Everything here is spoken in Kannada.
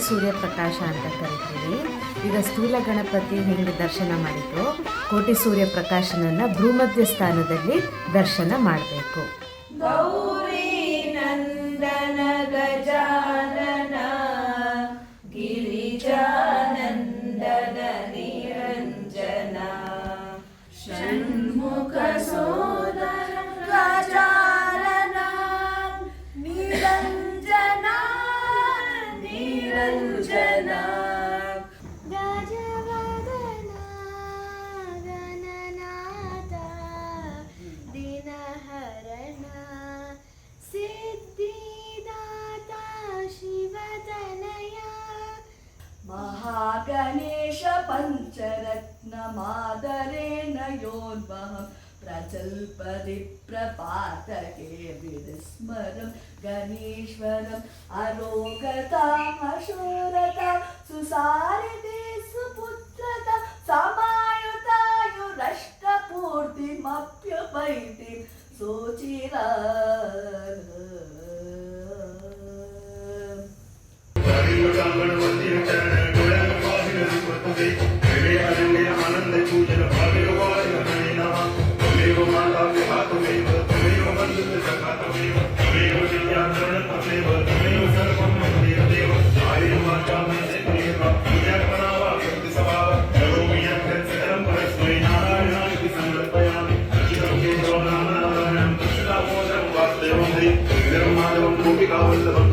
ಸೂರ್ಯ ಪ್ರಕಾಶ ಅಂತ ಕರಿತೀವಿ. ಈಗ ಸ್ಥೂಲ ಗಣಪತಿ ಹೆಂಗೆ ದರ್ಶನ ಮಾಡಿದ್ದು, ಕೋಟಿ ಸೂರ್ಯ ಪ್ರಕಾಶನನ್ನು ಭೂಮಧ್ಯ ಸ್ಥಾನದಲ್ಲಿ ದರ್ಶನ ಮಾಡಬೇಕು. ಗೌರಿ ನಂದನ ಗಜಾನನ ಗಿರಿಜಾನಂದನ ನಿರಂಜನ ಷಣ್ಮುಖ ಸೋದರ ಗಜಾನನ ನಿರಂಜನ ನಿರಂಜನ ಗಜವದನ ಗಣನಾಥ ದಿನಹರಣ ಸಿದ್ಧಿದಾತ ಶಿವತನಯ ಮಹಾಗಣೇಶ ಪಂಚರತ್ನ ಮಾದರೇಣ ಯೋನ್ಮಹಂ ಪ್ರಚಲ್ಪದಿ ಪ್ರಪಾತಕೆ ವಿಸ್ಮರಂ ಗಣೇಶ್ವರಂ ಅರೋಗತಾಂ ಅಶೂರತಾಂ ಸುಸಾರಿದೆ ಸುಪುತ್ರತ ಸಮಾಯುತಾಯುರಷ್ಟಪೂರ್ತಿಮಪ್ಯಪೈತಿ ಸೋಚಿರ Gopi Kawal